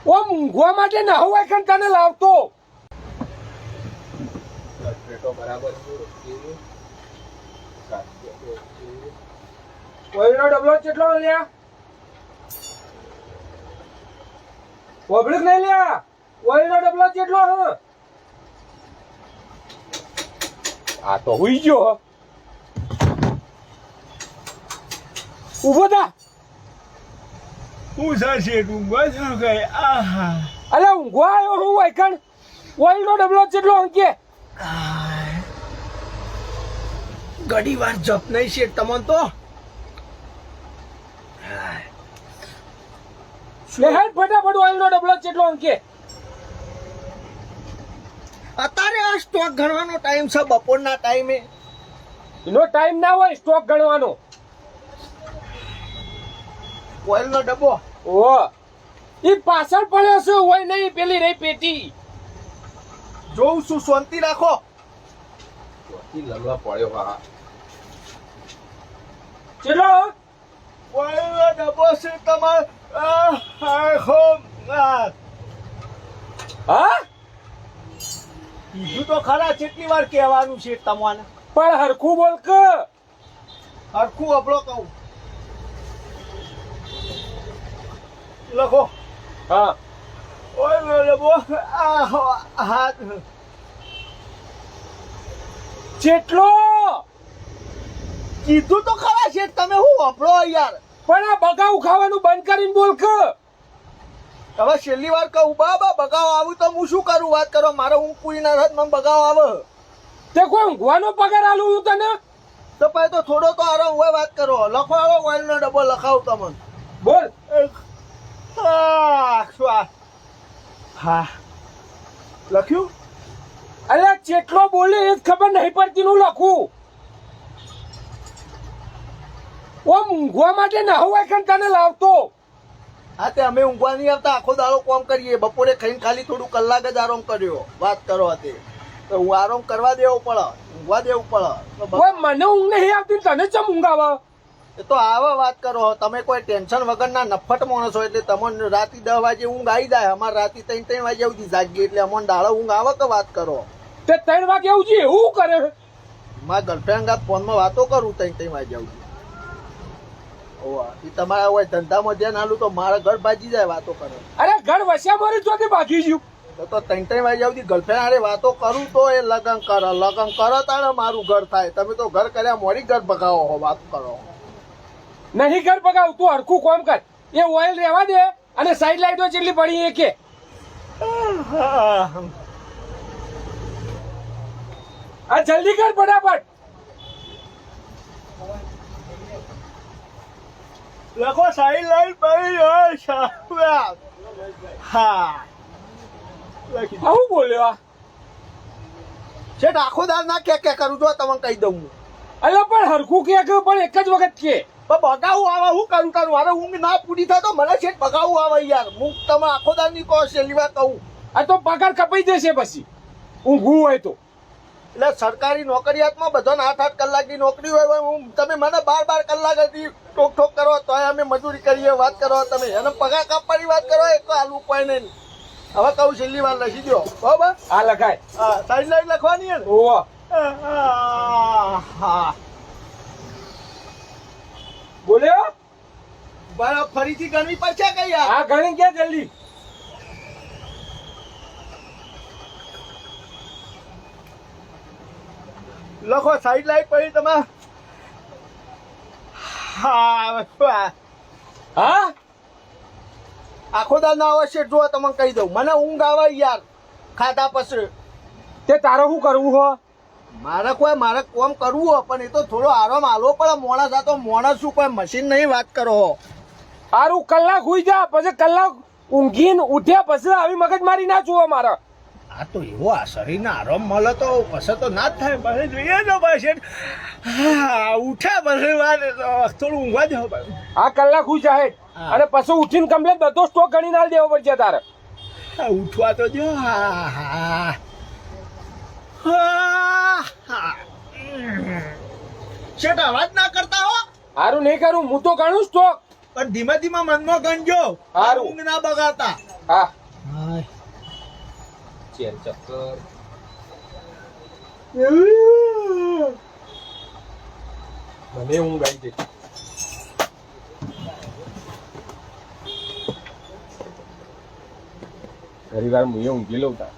ઓ ઊંઘવા માટે ના હોય કે તને લાવતો બરાબર ઓઈલનો ડબલો કેટલો લ્યા પબ્લિક નહીં લ્યા ઓઈલનો ડબલો કેટલો હ આ તો હુઈ ગયો ઉભો થા હું સાચે ઊંઘવા છું કઈ આહા અલે ઊંઘવા આવ્યો હું વાયકણ ઓઈલનો ડબલો કેટલો અંકે ઘણી વાર જપ નહીં છે તમને તો હેડ ફટાફટ ઓઈલનો ડબલો કેટલો અંકે અત્યારે આ સ્ટોક ગણવાનો ટાઈમ છે બપોરના ટાઈમે એનો ટાઈમ ના હોય સ્ટોક ગણવાનો ઓઇલનો ડબ્બો ઓ ઈ પાછળ પડ્યો છે હોય નહીં પેલી રહી પેટી જોઉં છું શાંતિ રાખો લડવા પડ્યો હા ચલો ઓઇલનો ડબ્બો છે તમારે હા કીધું તો ખરા કેટલી વાર કહેવાનું છે તમને પણ હરખું બોલ કે હરખું અબળો કહું લખો હા ઓઇલનો ડબ્બો હાથ જેટલો કીધું તો ખરા છે તમે હું અબળો યાર પણ આ બગાઉ ખાવાનું બંધ કરીને બોલ કે હવે છેલ્લી વાર કહું બાબા બગાવ આવું તો હું શું કરું વાત કરો મારે હું પૂરી ના થાત મને બગાવ આવે તે કોઈ ઊંઘવાનો પગાર આલું હું તને તો પછી તો થોડો તો આરામ હોય વાત કરો લખો આવો ઓઇલનો ડબ્બો લખાવ તમને બોલ હા લખ્યું અરે જેટલો બોલે એ જ ખબર નહીં પડતી નું લખું ઓ ઊંઘવા માટે ના હોય કે તને લાવતો હા તે અમે ઊંઘવા નહીં આવતા આખો દાડો કામ કરીએ બપોરે ખાઈને ખાલી થોડું કલાક જ આરામ કર્યો વાત કરો તે તો હું આરામ કરવા દેવો પડે ઊંઘવા દેવું પડે ઓય મને ઊંઘ નહીં આવતી તને ચમ ઊંઘ આવે એ તો આવા વાત કરો તમે કોઈ ટેન્શન વગરના નફટ માણસ હોય એટલે તમને રાતે 10 વાગે ઊંઘ આવી જાય અમારે રાતે 3 વાગે સુધી જાગીએ એટલે અમને દાડો ઊંઘ આવે કે વાત કરો તે 3 વાગે આવું છે એવું કરે મારા ગર્લફ્રેન્ડ ગાત ફોનમાં વાતો કરું 3 વાગે સુધી એ તમારા હોય ધંધામાં ધ્યાન આલું તો મારા ઘર ભાજી જાય વાતો કરે અરે ઘર વસ્યા મારી ચોથી ભાગી ગયું તો 3 વાગે સુધી ગર્લફ્રેન્ડ હારે વાતો કરું તો એ લગન કરો તારે મારું ઘર થાય તમે તો ઘર કર્યા મોડી ઘર ભગાવો હો વાત કરો નહીં ઘર પગાવ તું હરખું કામ કર એ ઓઇલ રહેવા દે અને સાઈડ લાઈટો જેટલી પડી એ કે આ જલ્દી કર ફટાફટ લખો સાઈડ લાઈન પડી હા આવું બોલ્યો આ શેઠ આખો દાર ના કે કરું તો તમને કહી દઉં અલ્યા પણ હરખું કે પણ એક જ વખત કે પણ બગાવું આવે હું કરું તારું મારે ઊંઘ ના પૂરી થાય તો મને શેઠ બગાવું આવે યાર હું તમે આખો દાર ની કહો છેલ્લી વાર કહું આ તો પગાર કપાઈ જશે પછી ઊંઘવું હોય તો એટલે સરકારી નોકરિયાતમાં બધાને 8-8 કલાકની નોકરી હોય હું તમે મને 12 કલાક હતી ઠોક કરો તો અમે મજૂરી કરીએ વાત કરો તમે એને પગાર કાપવાની વાત કરો એક આલુ કોઈ નહીં હવે કહું છેલ્લી વાર લખી દો બરાબર આ લખાય હા સાઈડ લાઈન લખવાની ને ઓહો હા બોલ્યો બરાબર ફરીથી ગણવી પડશે કઈ યાર આ ગણી કે જલ્દી લખો સાઈડ લાઈટ પડી તમે હા હા આખો દા ના આવે છે જો તમને કહી દઉં મને ઊંઘ આવે યાર ખાધા પછી તે તારે શું કરવું હો મારે કોમ કરવું હોય પણ એ તો થોડો આરામ આલો પડે મોણસ આ તો મોણસ શું કોઈ મશીન નહીં વાત કરો સારું કલાક હુઈ જા પછી કલાક ઊંઘીને ઉઠ્યા પછી આવી મગજ મારી ના જુઓ મારે આ તો એવો આ શરીરને આરામ મળે તો પછી તો ના જ થાય પછી જોઈએ ને પછી ઉઠ્યા પછી વાત થોડું ઊંઘવા જાવ આ કલાક હુઈ જાય અને પછી ઉઠીને કમ્પ્લેટ બધો સ્ટોક ગણી ના દેવો પડશે તારે ઉઠવા તો જો શેઠ અવાજ ના કરતા હો સારું નહીં કરું હું તો ગણું સ્ટોક પણ ધીમે ધીમે મનમાં ગણજો. હારું. ઊંઘ ના બગાડતા. હા હાય. ચેર ચક્કર મને ઊંઘ આવી ગઈ. ઘણી વાર હું ઊંઘી લઉં તા